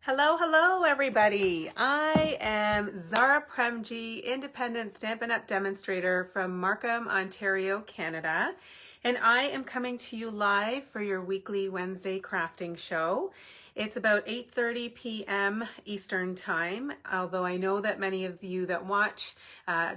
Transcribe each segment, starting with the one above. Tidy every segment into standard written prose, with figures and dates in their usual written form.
Hello, hello, everybody. I am Zara Premji, independent Stampin' Up! Demonstrator from Markham, Ontario, Canada. And I am coming to you live for your weekly Wednesday crafting show. It's about 8:30 p.m. Eastern Time, although I know that many of you that watch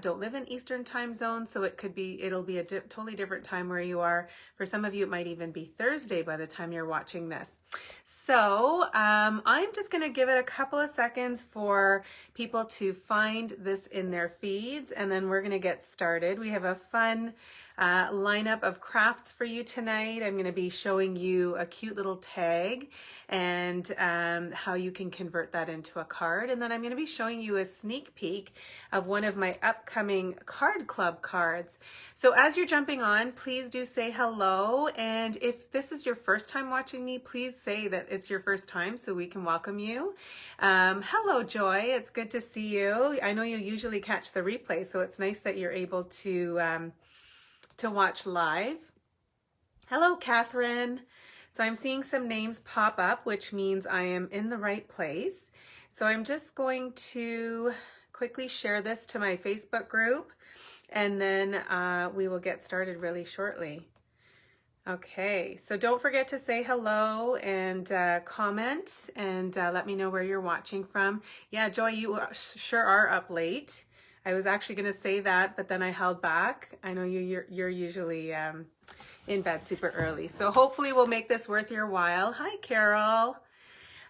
don't live in Eastern Time Zone, so it'll be a totally different time where you are. For some of you, it might even be Thursday by the time you're watching this. So I'm just going to give it a couple of seconds for people to find this in their feeds, and then we're going to get started. We have a fun lineup of crafts for you tonight. I'm going to be showing you a cute little tag and how you can convert that into a card. And then I'm going to be showing you a sneak peek of one of my upcoming card club cards. So as you're jumping on, please do say hello. And if this is your first time watching me, please say that it's your first time so we can welcome you. Hello, Joy. It's good to see you. I know you usually catch the replay, so it's nice that you're able to watch live. Hello, Catherine. So I'm seeing some names pop up, which means I am in the right place. So I'm just going to quickly share this to my Facebook group, and then we will get started really shortly. Okay, so don't forget to say hello and comment and let me know where you're watching from. Yeah, Joy, you sure are up late. I was actually going to say that, but then I held back. I know you're usually in bed super early. So hopefully we'll make this worth your while. Hi, Carol.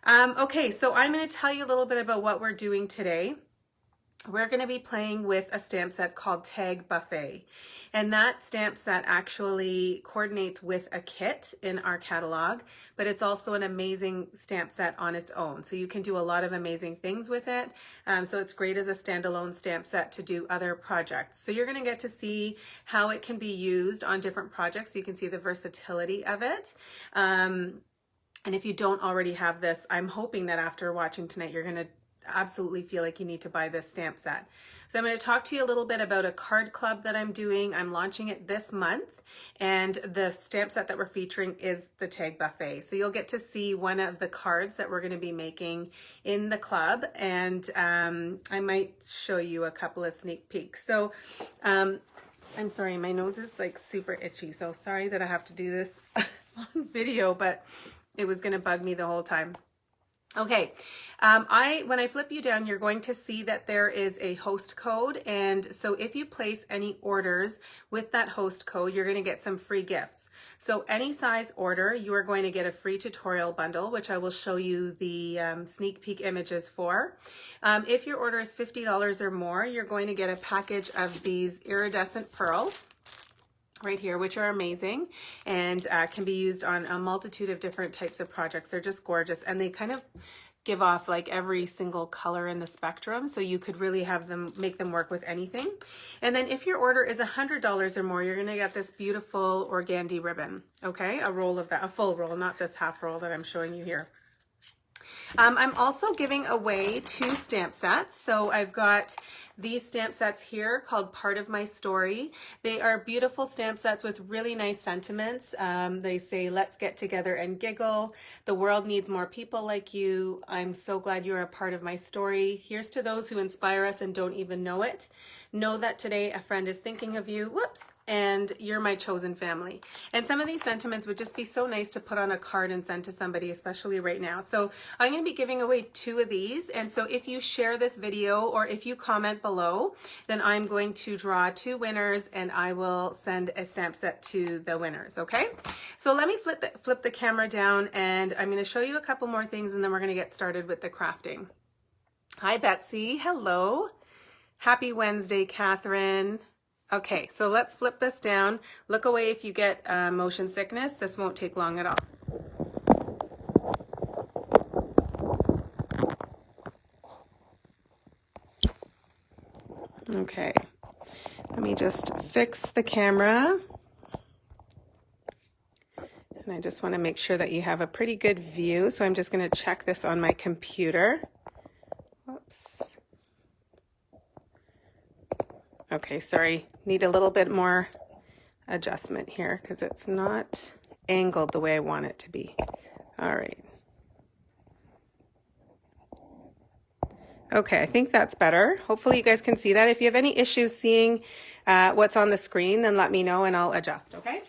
Okay, so I'm going to tell you a little bit about what we're doing today. We're going to be playing with a stamp set called Tag Buffet. And that stamp set actually coordinates with a kit in our catalog, but it's also an amazing stamp set on its own. So you can do a lot of amazing things with it. So it's great as a standalone stamp set to do other projects. So you're going to get to see how it can be used on different projects. So you can see the versatility of it. And if you don't already have this, I'm hoping that after watching tonight, you're going to absolutely feel like you need to buy this stamp set. So I'm going to talk to you a little bit about a card club that I'm doing. I'm launching it this month, and the stamp set that we're featuring is the Tag Buffet. So you'll get to see one of the cards that we're going to be making in the club, and I might show you a couple of sneak peeks. So I'm sorry, my nose is like super itchy, so sorry that I have to do this on video, but it was going to bug me the whole time. Okay, when I flip you down, you're going to see that there is a host code. And so if you place any orders with that host code, you're going to get some free gifts. So any size order, you are going to get a free tutorial bundle, which I will show you the sneak peek images for. If your order is $50 or more, you're going to get a package of these iridescent pearls right here, which are amazing and can be used on a multitude of different types of projects. They're just gorgeous, and they kind of give off like every single color in the spectrum, so you could really have them, make them work with anything. And then if your order is $100 or more, you're going to get this beautiful organdy ribbon. Okay, a roll of that, a full roll, not this half roll that I'm showing you here. I'm also giving away 2 stamp sets. So I've got these stamp sets here called Part of My Story. They are beautiful stamp sets with really nice sentiments. They say, let's get together and giggle. The world needs more people like you. I'm so glad you're a part of my story. Here's to those who inspire us and don't even know it. Know that today a friend is thinking of you, whoops, and you're my chosen family. And some of these sentiments would just be so nice to put on a card and send to somebody, especially right now. So I'm going to be giving away 2 of these. And so if you share this video or if you comment below, then I'm going to draw 2 winners and I will send a stamp set to the winners. Okay. So let me flip the camera down, and I'm going to show you a couple more things, and then we're going to get started with the crafting. Hi, Betsy. Hello. Happy Wednesday, Catherine. Okay, so let's flip this down. Look away if you get motion sickness. This won't take long at all. Okay, let me just fix the camera. And I just want to make sure that you have a pretty good view. So I'm just going to check this on my computer. Whoops. Okay, sorry, need a little bit more adjustment here because it's not angled the way I want it to be. All right. Okay, I think that's better. Hopefully you guys can see that. If you have any issues seeing what's on the screen, then let me know and I'll adjust, okay?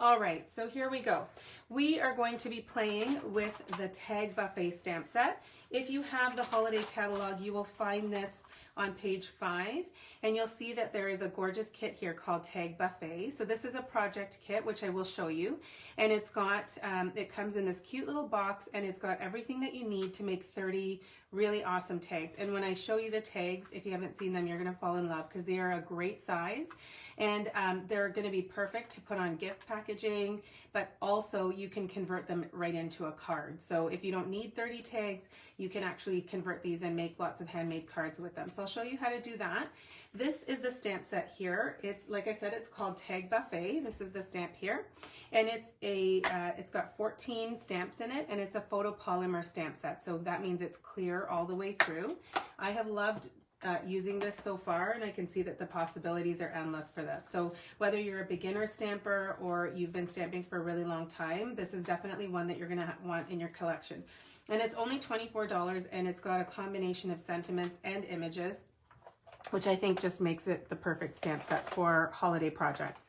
All right, so here we go. We are going to be playing with the Tag Buffet stamp set. If you have the holiday catalog, you will find this on page 5, and you'll see that there is a gorgeous kit here called Tag Buffet. So this is a project kit, which I will show you, and it's got, it comes in this cute little box, and it's got everything that you need to make 30 really awesome tags. And when I show you the tags, if you haven't seen them, you're gonna fall in love because they are a great size, and they're gonna be perfect to put on gift packaging, but also you can convert them right into a card. So if you don't need 30 tags, you can actually convert these and make lots of handmade cards with them. So I'll show you how to do that. This is the stamp set here. It's, like I said, it's called Tag Buffet. This is the stamp here. And it's it's got 14 stamps in it, and it's a photopolymer stamp set. So that means it's clear all the way through. I have loved using this so far, and I can see that the possibilities are endless for this. So whether you're a beginner stamper or you've been stamping for a really long time, this is definitely one that you're gonna want in your collection. And it's only $24, and it's got a combination of sentiments and images, which I think just makes it the perfect stamp set for holiday projects.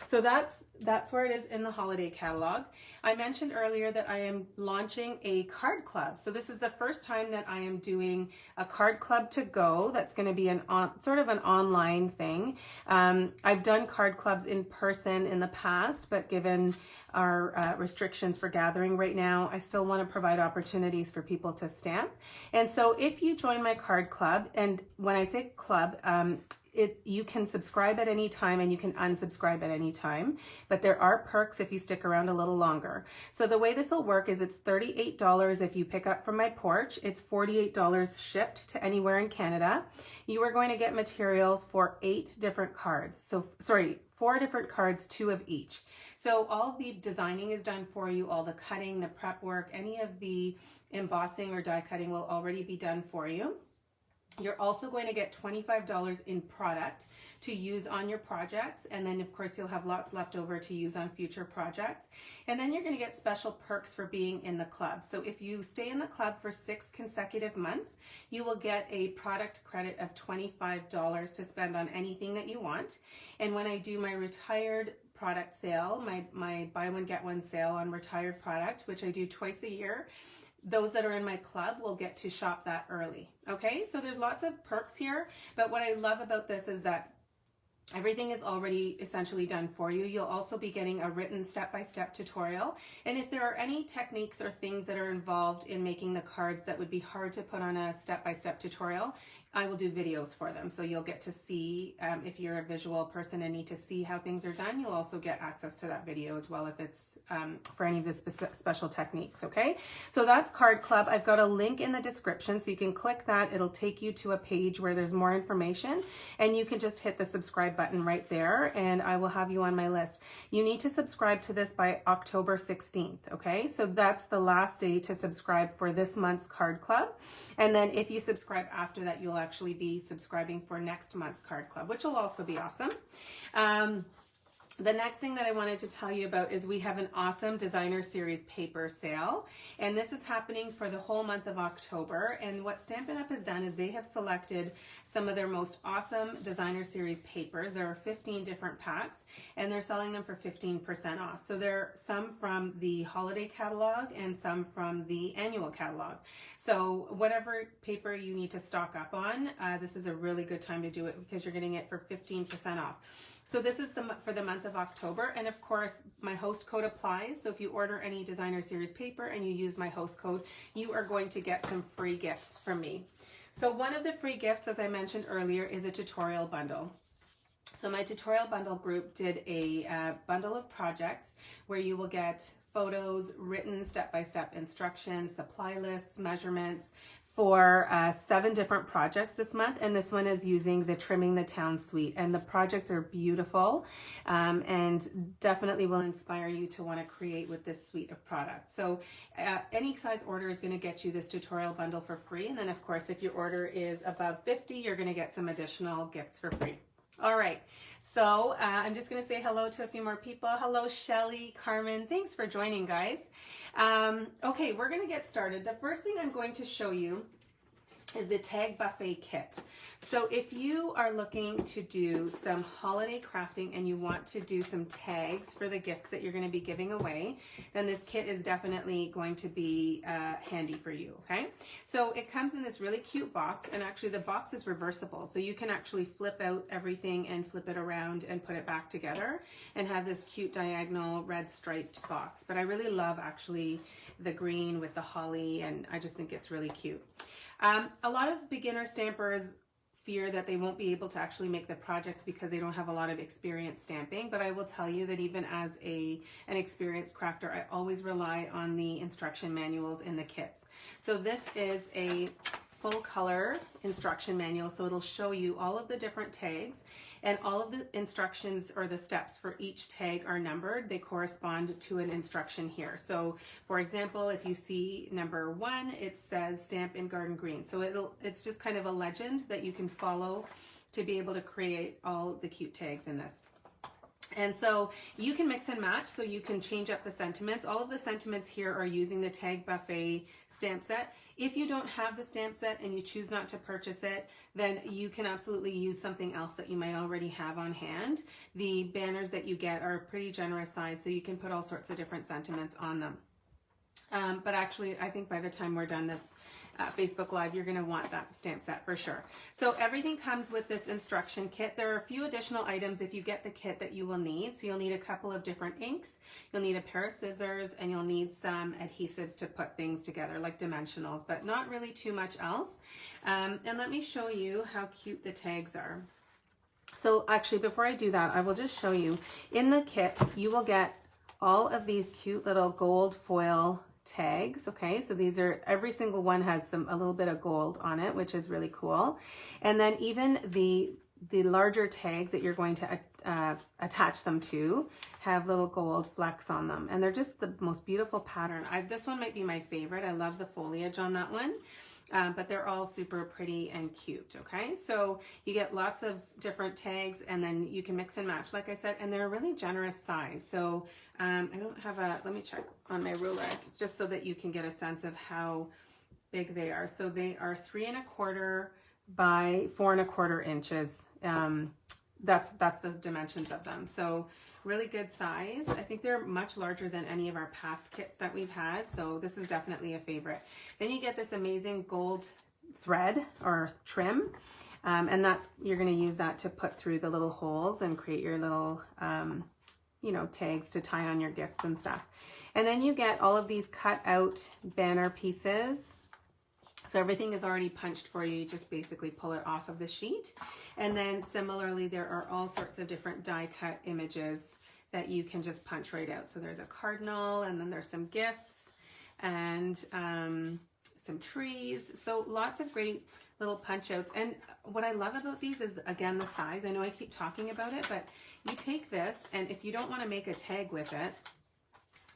So that's where it is in the holiday catalog. I mentioned earlier that I am launching a card club. So this is the first time that I am doing a card club to go. That's going to be sort of an online thing. I've done card clubs in person in the past, but given our restrictions for gathering right now, I still want to provide opportunities for people to stamp. And so if you join my card club, and when I say club, you can subscribe at any time and you can unsubscribe at any time, but there are perks if you stick around a little longer. So the way this will work is it's $38 if you pick up from my porch. It's $48 shipped to anywhere in Canada. You are going to get materials for 8 different cards. So, sorry, 4 different cards, 2 of each. So all the designing is done for you, all the cutting, the prep work, any of the embossing or die cutting will already be done for you. You're also going to get $25 in product to use on your projects, and then of course you'll have lots left over to use on future projects. And then you're going to get special perks for being in the club. So if you stay in the club for 6 consecutive months, you will get a product credit of $25 to spend on anything that you want. And when I do my retired product sale, my buy one get one sale on retired product, which I do twice a year, those that are in my club will get to shop that early. Okay, so there's lots of perks here, but what I love about this is that everything is already essentially done for you. You'll also be getting a written step-by-step tutorial. And if there are any techniques or things that are involved in making the cards that would be hard to put on a step-by-step tutorial, I will do videos for them. So you'll get to see, if you're a visual person and need to see how things are done, you'll also get access to that video as well if it's for any of the special techniques, okay? So that's Card Club. I've got a link in the description, so you can click that. It'll take you to a page where there's more information, and you can just hit the subscribe button right there, and I will have you on my list. You need to subscribe to this by October 16th, okay? So that's the last day to subscribe for this month's Card Club. And then if you subscribe after that, you'll actually be subscribing for next month's Card Club, which will also be awesome. The next thing that I wanted to tell you about is we have an awesome designer series paper sale, and this is happening for the whole month of October. And what Stampin' Up! Has done is they have selected some of their most awesome designer series papers. There are 15 different packs, and they're selling them for 15% off. So there are some from the holiday catalog and some from the annual catalog. So whatever paper you need to stock up on, this is a really good time to do it because you're getting it for 15% off. So this is for the month of October, and of course my host code applies. So if you order any designer series paper and you use my host code, you are going to get some free gifts from me. So one of the free gifts, as I mentioned earlier, is a tutorial bundle. So my tutorial bundle group did a bundle of projects where you will get photos, written step-by-step instructions, supply lists, measurements, for 7 different projects this month, and this one is using the Trimming the Town suite, and the projects are beautiful and definitely will inspire you to want to create with this suite of products. So any size order is going to get you this tutorial bundle for free, and then of course if your order is above 50, you're going to get some additional gifts for free. All right, so I'm just going to say hello to a few more people. Hello, Shelly, Carmen. Thanks for joining, guys. Okay, we're going to get started. The first thing I'm going to show you is the Tag Buffet Kit. So if you are looking to do some holiday crafting and you want to do some tags for the gifts that you're going to be giving away, then this kit is definitely going to be handy for you, okay? So it comes in this really cute box, and actually the box is reversible, so you can actually flip out everything and flip it around and put it back together and have this cute diagonal red striped box. But I really love actually the green with the holly, and I just think it's really cute. A lot of beginner stampers fear that they won't be able to actually make the projects because they don't have a lot of experience stamping, but I will tell you that even as an experienced crafter, I always rely on the instruction manuals in the kits. So this is a full color instruction manual, so it'll show you all of the different tags, and all of the instructions or the steps for each tag are numbered. They correspond to an instruction here. So for example, if you see number 1, it says stamp in garden green. So it's just kind of a legend that you can follow to be able to create all the cute tags in this. And so you can mix and match, so you can change up the sentiments. All of the sentiments here are using the Tag Buffet stamp set. If you don't have the stamp set and you choose not to purchase it, then you can absolutely use something else that you might already have on hand. The banners that you get are pretty generous size, so you can put all sorts of different sentiments on them. But actually, I think by the time we're done this Facebook Live, you're going to want that stamp set for sure. So everything comes with this instruction kit. There are a few additional items if you get the kit that you will need. So you'll need a couple of different inks, you'll need a pair of scissors, and you'll need some adhesives to put things together, like dimensionals, but not really too much else. And let me show you how cute the tags are. So actually, before I do that, I will just show you. In the kit, you will get all of these cute little gold foil tags. Okay, so these are, every single one has a little bit of gold on it, which is really cool. And then even the larger tags that you're going to attach them to have little gold flecks on them, and they're just the most beautiful pattern. This one might be my favorite. I love the foliage on that one. But they're all super pretty and cute, okay? So you get lots of different tags, and then you can mix and match, like I said, and they're a really generous size. So I don't have let me check on my ruler. It's just so that you can get a sense of how big they are. So they are 3 1/4 by 4 1/4 inches. That's the dimensions of them. So really good size. I think they're much larger than any of our past kits that we've had, so this is definitely a favorite. Then you get this amazing gold thread or trim, and you're going to use that to put through the little holes and create your little tags to tie on your gifts and stuff. And then you get all of these cut out banner pieces. So everything is already punched for you. You just basically pull it off of the sheet. And then similarly, there are all sorts of different die cut images that you can just punch right out. So there's a cardinal, and then there's some gifts and some trees. So lots of great little punch outs. And what I love about these is, again, the size. I know I keep talking about it, but you take this, and if you don't want to make a tag with it,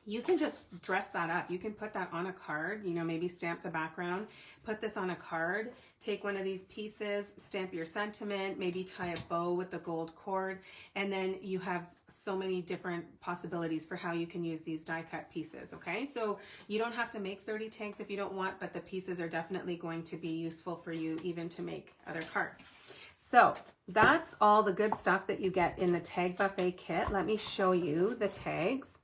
you can just dress that up. You can put that on a card, maybe stamp the background, put this on a card, take one of these pieces, stamp your sentiment, maybe tie a bow with the gold cord, and then you have so many different possibilities for how you can use these die cut pieces, okay? So you don't have to make 30 tags if you don't want, but the pieces are definitely going to be useful for you even to make other cards. So that's all the good stuff that you get in the Tag Buffet kit. Let me show you the tags.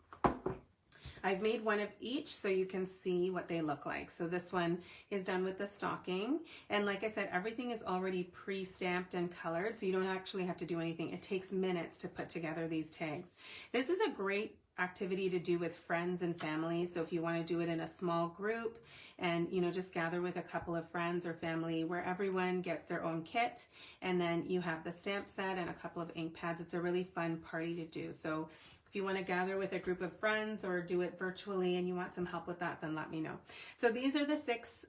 I've made one of each so you can see what they look like. So this one is done with the stocking. And like I said, everything is already pre-stamped and colored, so you don't actually have to do anything. It takes minutes to put together these tags. This is a great activity to do with friends and family. So if you want to do it in a small group and, just gather with a couple of friends or family where everyone gets their own kit, and then you have the stamp set and a couple of ink pads, it's a really fun party to do. So if you want to gather with a group of friends or do it virtually and you want some help with that, then let me know. So these are the 6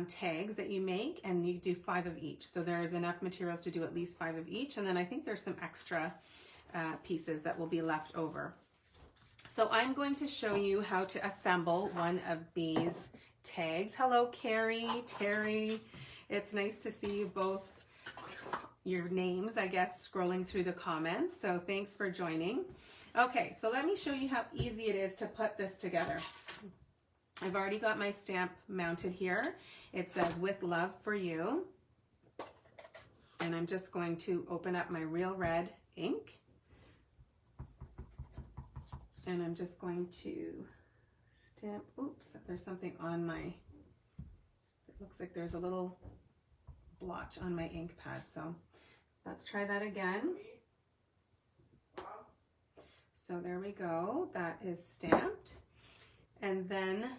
tags that you make, and you do 5 of each. So there's enough materials to do at least 5 of each. And then I think there's some extra pieces that will be left over. So I'm going to show you how to assemble one of these tags. Hello, Carrie, Terry. It's nice to see you both, your names, I guess, scrolling through the comments. So thanks for joining. Okay, so let me show you how easy it is to put this together. I've already got my stamp mounted here. It says "With love for you." And I'm just going to open up my Real Red ink. And I'm just going to stamp, oops, there's something on my, it looks like there's a little blotch on my ink pad. So let's try that again. So there we go, that is stamped. And then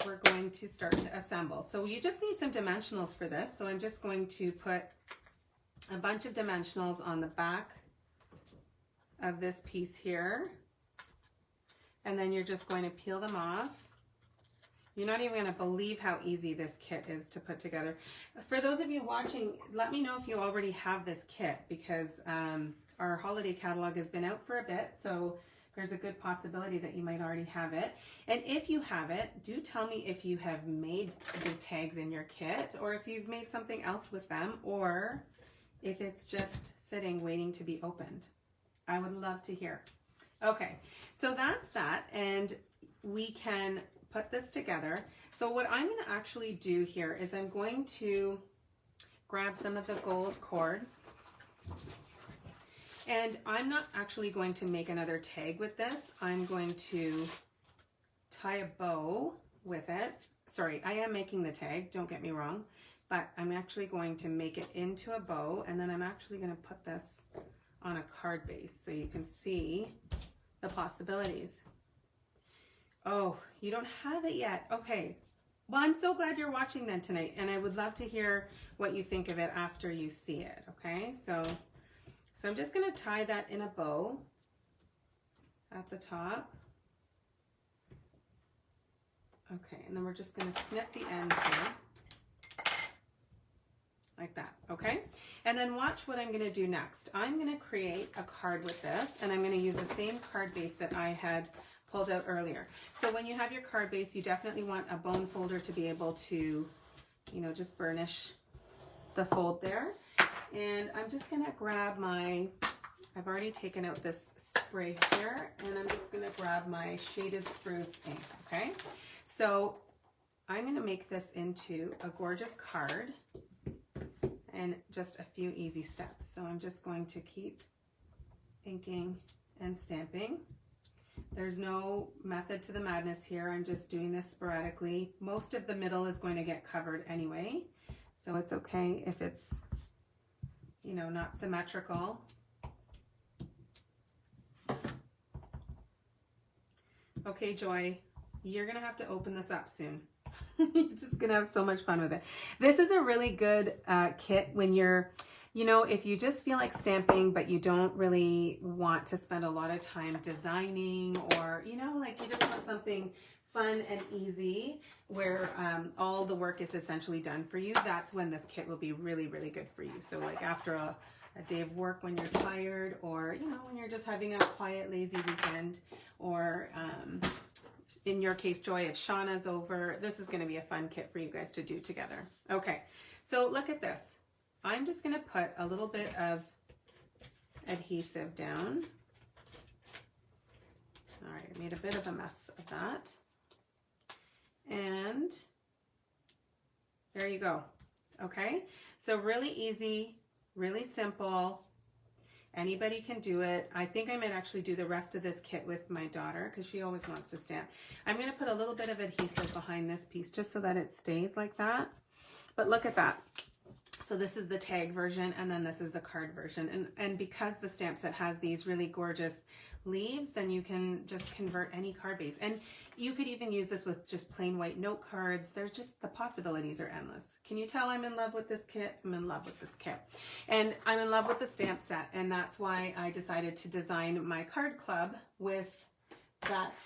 we're going to start to assemble. So you just need some dimensionals for this. So I'm just going to put a bunch of dimensionals on the back of this piece here. And then you're just going to peel them off. You're not even going to believe how easy this kit is to put together. For those of you watching, let me know if you already have this kit, because our holiday catalog has been out for a bit. So there's a good possibility that you might already have it. And if you have it, do tell me if you have made the tags in your kit, or if you've made something else with them, or if it's just sitting waiting to be opened. I would love to hear. Okay, so that's that, and we can put this together. So what I'm going to actually do here is I'm going to grab some of the gold cord. And I'm not actually going to make another tag with this. I'm going to tie a bow with it. Sorry, I am making the tag, don't get me wrong, but I'm actually going to make it into a bow, and then I'm actually going to put this on a card base so you can see the possibilities. Oh, you don't have it yet. Okay. Well, I'm so glad you're watching then tonight, and I would love to hear what you think of it after you see it, okay? So I'm just going to tie that in a bow at the top. Okay, and then we're just going to snip the ends here. Like that, okay? And then watch what I'm going to do next. I'm going to create a card with this, and I'm going to use the same card base that I had pulled out earlier. So when you have your card base, you definitely want a bone folder to be able to, you know, just burnish the fold there. And I'm just going to grab my, I've already taken out this spray here, and I'm just going to grab my Shaded Spruce ink, okay? So I'm going to make this into a gorgeous card in just a few easy steps. So I'm just going to keep inking and stamping. There's no method to the madness here. I'm just doing this sporadically. Most of the middle is going to get covered anyway, so it's okay if it's, you know, not symmetrical. Okay, Joy, you're gonna have to open this up soon. You're just gonna have so much fun with it. This is a really good kit when you're, you know, if you just feel like stamping, but you don't really want to spend a lot of time designing, or, you know, like you just want something fun and easy where all the work is essentially done for you. That's when this kit will be really, really good for you. So like after a day of work when you're tired, or, you know, when you're just having a quiet, lazy weekend, or in your case, Joy, if Shauna's over, this is going to be a fun kit for you guys to do together. Okay, so look at this. I'm just going to put a little bit of adhesive down. All right, I made a bit of a mess of that. And there you go. Okay, so really easy, really simple. Anybody can do it. I think I might actually do the rest of this kit with my daughter because she always wants to stamp. I'm going to put a little bit of adhesive behind this piece just so that it stays like that. But look at that. So this is the tag version, and then this is the card version. And because the stamp set has these really gorgeous leaves, then you can just convert any card base. And you could even use this with just plain white note cards. There's just, the possibilities are endless. Can you tell I'm in love with this kit? I'm in love with this kit. And I'm in love with the stamp set, and that's why I decided to design my card club with that,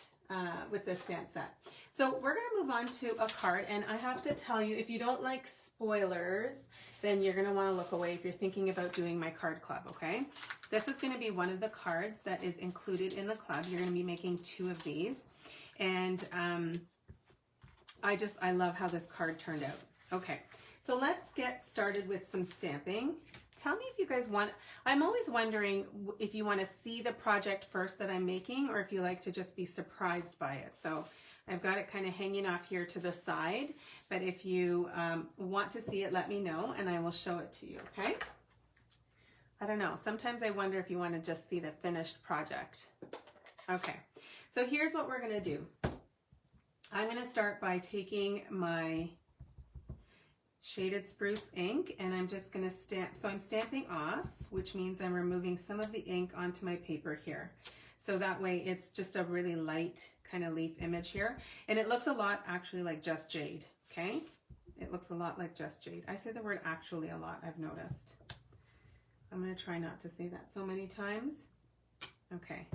with this stamp set. So we're going to move on to a card, and I have to tell you, if you don't like spoilers, then you're going to want to look away if you're thinking about doing my card club, okay? This is going to be one of the cards that is included in the club. You're going to be making 2 of these, and I love how this card turned out. Okay, so let's get started with some stamping. Tell me if you guys want, I'm always wondering if you want to see the project first that I'm making, or if you like to just be surprised by it. So I've got it kind of hanging off here to the side, but if you want to see it, let me know and I will show it to you, okay? I don't know, sometimes I wonder if you want to just see the finished project. Okay, so here's what we're gonna do. I'm gonna start by taking my shaded spruce ink and I'm just gonna stamp. So I'm stamping off, which means I'm removing some of the ink onto my paper here. So that way it's just a really light kind of leaf image here. And it looks a lot actually like Just Jade, okay? It looks a lot like Just Jade. I say the word actually a lot, I've noticed. I'm gonna try not to say that so many times. Okay.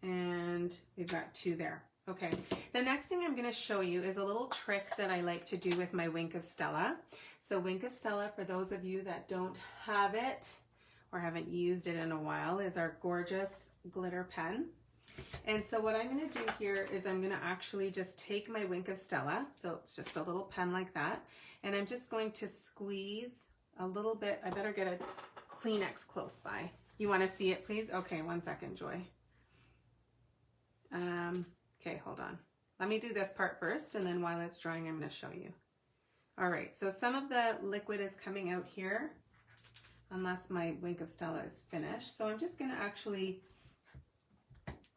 And we've got 2 there. Okay, the next thing I'm going to show you is a little trick that I like to do with my Wink of Stella. So Wink of Stella, for those of you that don't have it or haven't used it in a while, is our gorgeous glitter pen. And so what I'm going to do here is I'm going to actually just take my Wink of Stella, so it's just a little pen like that, and I'm just going to squeeze a little bit. I better get a Kleenex close by. You want to see it, please? Okay, 1 second, Joy. Okay, hold on. Let me do this part first, and then while it's drying, I'm going to show you. All right, so some of the liquid is coming out here, unless my Wink of Stella is finished. So I'm just going to actually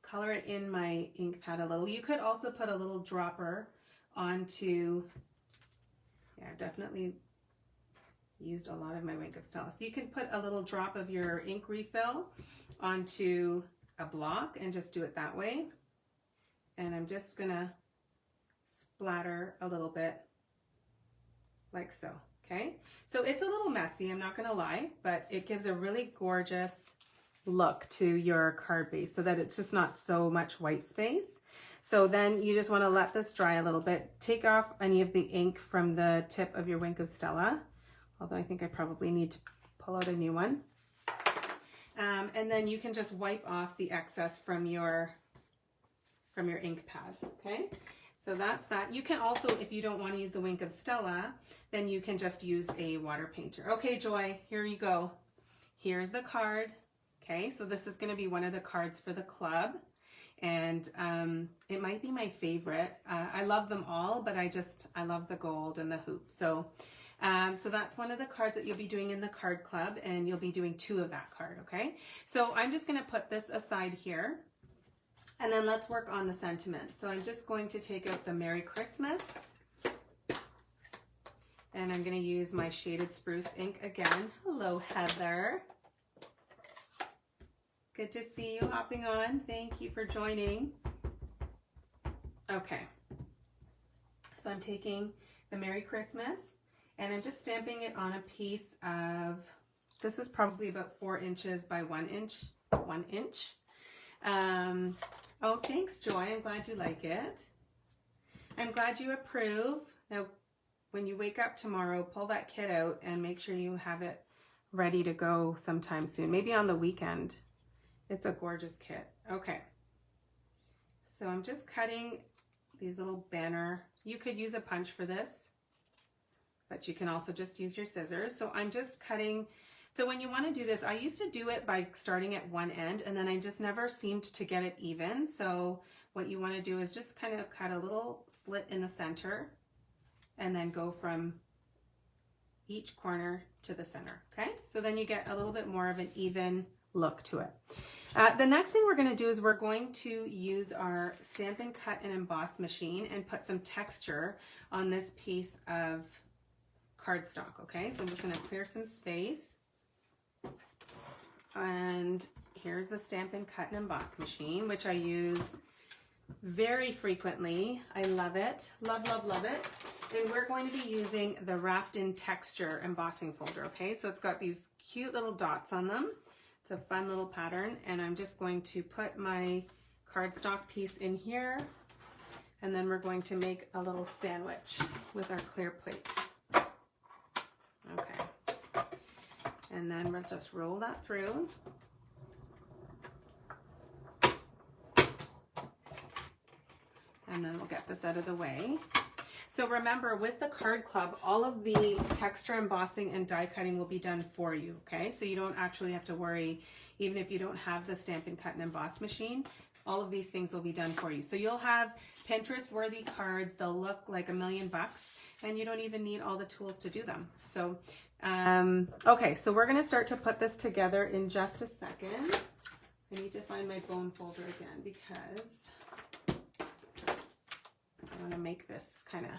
color it in my ink pad a little. You could also put a little dropper onto, yeah, I definitely used a lot of my Wink of Stella. So you can put a little drop of your ink refill onto a block and just do it that way. And I'm just gonna splatter a little bit like so, okay? So it's a little messy, I'm not gonna lie, but it gives a really gorgeous look to your card base so that it's just not so much white space. So then you just wanna let this dry a little bit. Take off any of the ink from the tip of your Wink of Stella, although I think I probably need to pull out a new one. And then you can just wipe off the excess from your ink pad, okay? So that's that. You can also, if you don't want to use the Wink of Stella, then you can just use a water painter. Okay, Joy, here you go. Here's the card, okay? So this is going to be one of the cards for the club, and it might be my favorite. I love them all, but I love the gold and the hoop. So that's one of the cards that you'll be doing in the card club, and you'll be doing 2 of that card, okay? So I'm just going to put this aside here. And then let's work on the sentiment. So I'm just going to take out the Merry Christmas. And I'm going to use my shaded spruce ink again. Hello, Heather. Good to see you hopping on. Thank you for joining. Okay. So I'm taking the Merry Christmas and I'm just stamping it on a piece of, this is probably about 4 inches by 1 inch. 1 inch. Oh, thanks, Joy. I'm glad you like it. I'm glad you approve. Now, when you wake up tomorrow, pull that kit out and make sure you have it ready to go sometime soon. Maybe on the weekend. It's a gorgeous kit. Okay. So I'm just cutting these little banner. You could use a punch for this, but you can also just use your scissors. So I'm just cutting. So when you want to do this, I used to do it by starting at one end and then I just never seemed to get it even. So what you want to do is just kind of cut a little slit in the center and then go from each corner to the center, okay? So then you get a little bit more of an even look to it. The next thing we're going to do is we're going to use our Stampin' Cut and Emboss machine and put some texture on this piece of cardstock, okay? So I'm just going to clear some space. And here's the Stampin' Cut and Emboss machine, which I use very frequently. I love it. Love, love, love it. And we're going to be using the Wrapped in Texture embossing folder, okay? So it's got these cute little dots on them. It's a fun little pattern. And I'm just going to put my cardstock piece in here. And then we're going to make a little sandwich with our clear plates. Okay. And then we'll just roll that through. And then we'll get this out of the way. So remember, with the card club, all of the texture embossing and die cutting will be done for you, okay? So you don't actually have to worry, even if you don't have the Stampin' Cut and Emboss machine, all of these things will be done for you. So you'll have Pinterest worthy cards. They'll look like $1,000,000 and you don't even need all the tools to do them. So, okay, so we're gonna start to put this together in just a second. I need to find my bone folder again because I wanna make this kind of,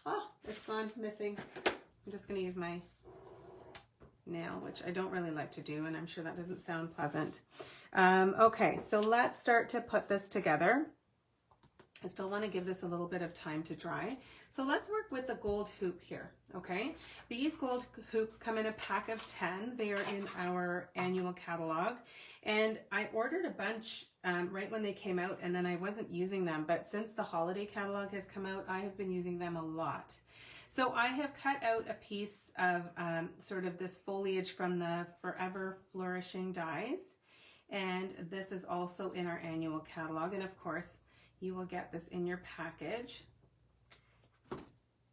oh, it's gone, missing. I'm just gonna use my nail, which I don't really like to do, and I'm sure that doesn't sound pleasant. Okay, so let's start to put this together. I still want to give this a little bit of time to dry. So let's work with the gold hoop here, okay? These gold hoops come in a pack of 10. They are in our annual catalog. And I ordered a bunch right when they came out, and then I wasn't using them. But since the holiday catalog has come out, I have been using them a lot. So I have cut out a piece of sort of this foliage from the Forever Flourishing dies. And this is also in our annual catalog. And of course, you will get this in your package.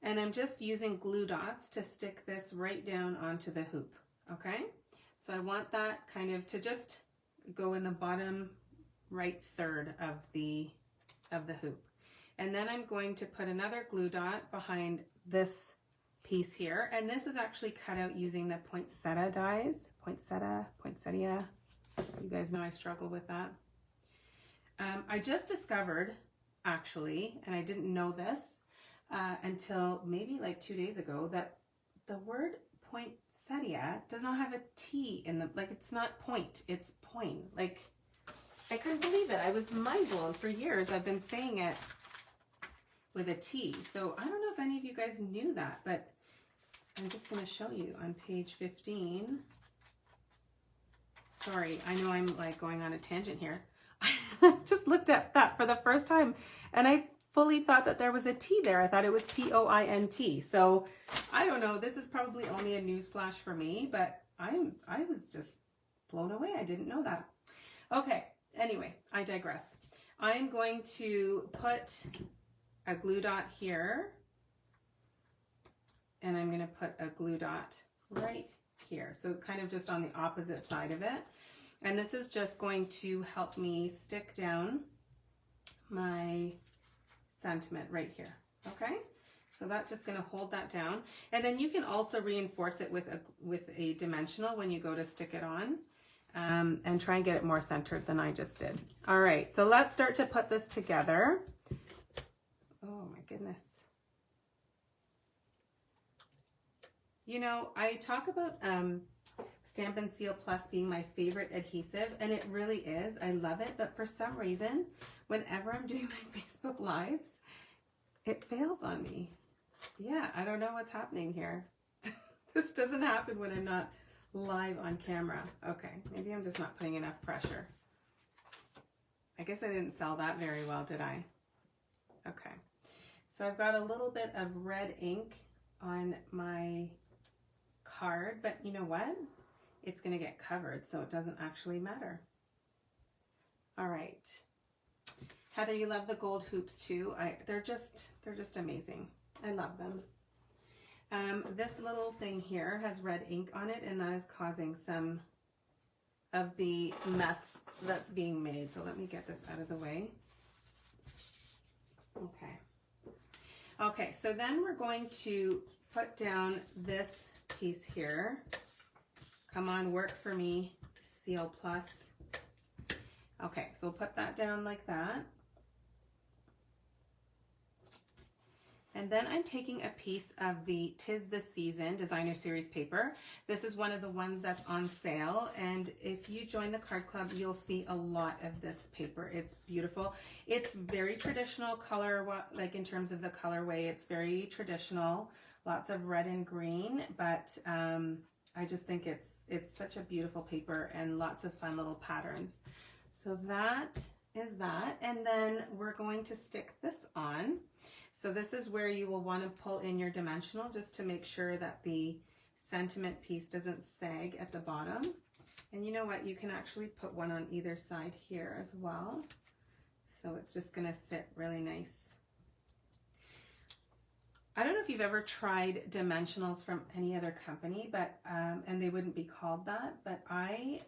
And I'm just using glue dots to stick this right down onto the hoop, okay? So I want that kind of to just go in the bottom right third of the hoop. And then I'm going to put another glue dot behind this piece here. And this is actually cut out using the poinsettia dies. Poinsettia. You guys know I struggle with that. I just discovered, actually, and I didn't know this until maybe like 2 days ago, that the word poinsettia does not have a T in the, like it's not point, it's point. Like, I couldn't believe it. I was mind blown. For years I've been saying it with a T. So I don't know if any of you guys knew that, but I'm just going to show you on page 15. Sorry, I know I'm like going on a tangent here. I just looked at that for the first time and I fully thought that there was a T there. I thought it was P-O-I-N-T. So I don't know. This is probably only a news flash for me, but I was just blown away. I didn't know that. Okay. Anyway, I digress. I'm going to put a glue dot here and I'm going to put a glue dot right here. So kind of just on the opposite side of it. And this is just going to help me stick down my sentiment right here. Okay, so that's just going to hold that down. And then you can also reinforce it with a dimensional when you go to stick it on, and try and get it more centered than I just did. All right, so let's start to put this together. Oh my goodness. You know, I talk about Stampin' Seal Plus being my favorite adhesive, and it really is. I love it, but for some reason, whenever I'm doing my Facebook Lives, it fails on me. Yeah, I don't know what's happening here. This doesn't happen when I'm not live on camera. Okay, maybe I'm just not putting enough pressure. I guess I didn't sell that very well, did I? Okay, so I've got a little bit of red ink on my card, but you know what? It's going to get covered, so it doesn't actually matter. All right. Heather, you love the gold hoops too. They're just amazing. I love them. This little thing here has red ink on it, and that is causing some of the mess that's being made. So let me get this out of the way. Okay. Okay, so then we're going to put down this piece here. Come on, work for me, Seal Plus. Okay, so we'll put that down like that. And then I'm taking a piece of the 'Tis the Season Designer Series paper. This is one of the ones that's on sale. And if you join the card club, you'll see a lot of this paper. It's beautiful. It's very traditional color, like in terms of the colorway, it's very traditional. Lots of red and green, but I just think it's such a beautiful paper and lots of fun little patterns. So that is that. And then we're going to stick this on. So this is where you will want to pull in your dimensional just to make sure that the sentiment piece doesn't sag at the bottom. And you know what? You can actually put one on either side here as well. So it's just going to sit really nice. I don't know if you've ever tried dimensionals from any other company, but and they wouldn't be called that, but I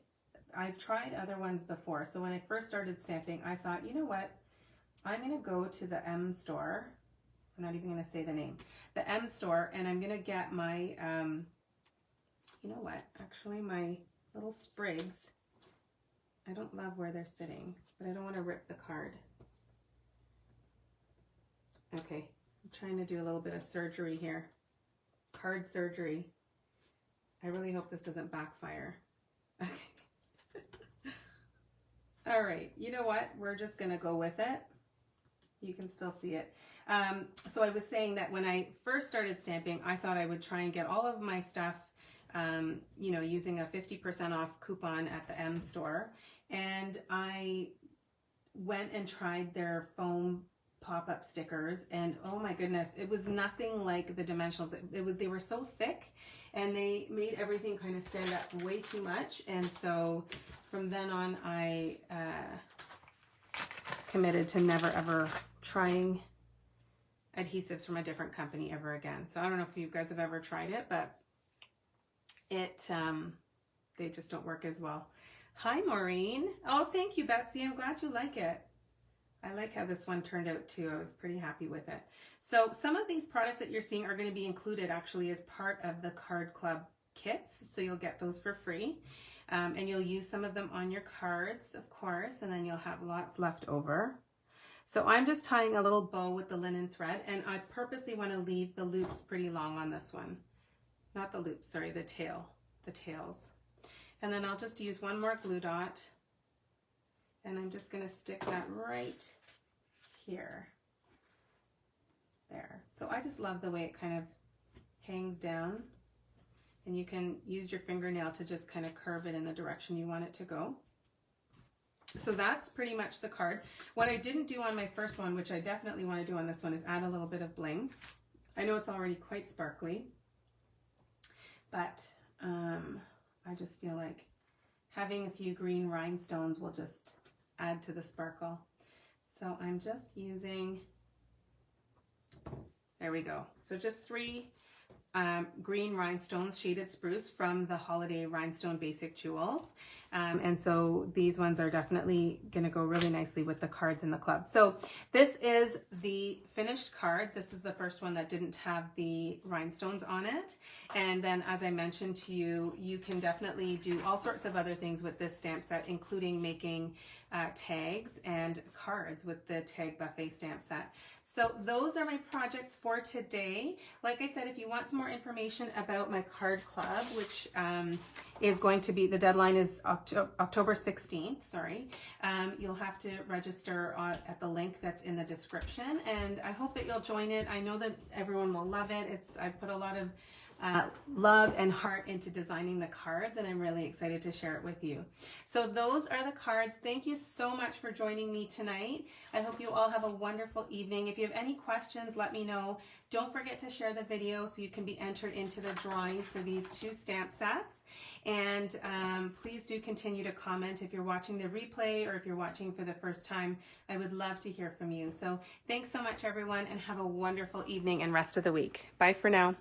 I've tried other ones before. So when I first started stamping, I thought, you know what? I'm going to go to the M store. I'm not even going to say the name. The M store, and I'm going to get my, you know what? Actually, my little sprigs. I don't love where they're sitting, but I don't want to rip the card. Okay, I'm trying to do a little bit of surgery here. Card surgery. I really hope this doesn't backfire. Okay. All right, you know what? We're just gonna go with it. You can still see it. So I was saying that when I first started stamping, I thought I would try and get all of my stuff, you know, using a 50% off coupon at the M store. And I went and tried their foam pop-up stickers, and oh my goodness, it was nothing like the Dimensionals. They were so thick, and they made everything kind of stand up way too much. And so from then on, I committed to never ever trying adhesives from a different company ever again. So I don't know if you guys have ever tried it, but it they just don't work as well. Hi, Maureen. Oh, thank you, Betsy. I'm glad you like it. I like how this one turned out too. I was pretty happy with it. So some of these products that you're seeing are going to be included actually as part of the Card Club kits. So you'll get those for free. And you'll use some of them on your cards, of course, and then you'll have lots left over. So I'm just tying a little bow with the linen thread, and I purposely want to leave the loops pretty long on this one. Not the loops, sorry, the tails. And then I'll just use one more glue dot, and I'm just going to stick that right here. There. So I just love the way it kind of hangs down, and you can use your fingernail to just kind of curve it in the direction you want it to go. So that's pretty much the card. What I didn't do on my first one, which I definitely want to do on this one, is add a little bit of bling. I know it's already quite sparkly, but I just feel like having a few green rhinestones will just add to the sparkle. So I'm just using, there we go. So just 3 green rhinestones, shaded spruce from the Holiday Rhinestone Basic Jewels. And so these ones are definitely gonna go really nicely with the cards in the club. So this is the finished card. This is the first one that didn't have the rhinestones on it. And then as I mentioned to you, you can definitely do all sorts of other things with this stamp set, including making tags and cards with the Tag Buffet stamp set. So those are my projects for today. Like I said, if you want some more information about my card club, which is going to be, the deadline is October 16th, sorry. You'll have to register at the link that's in the description, and I hope that you'll join it. I know that everyone will love it. I've put a lot of love and heart into designing the cards, and I'm really excited to share it with you. So those are the cards. Thank you so much for joining me tonight. I hope you all have a wonderful evening. If you have any questions, let me know. Don't forget to share the video so you can be entered into the drawing for these 2 stamp sets. And please do continue to comment if you're watching the replay or if you're watching for the first time. I would love to hear from you. So thanks so much, everyone, and have a wonderful evening and rest of the week. Bye for now.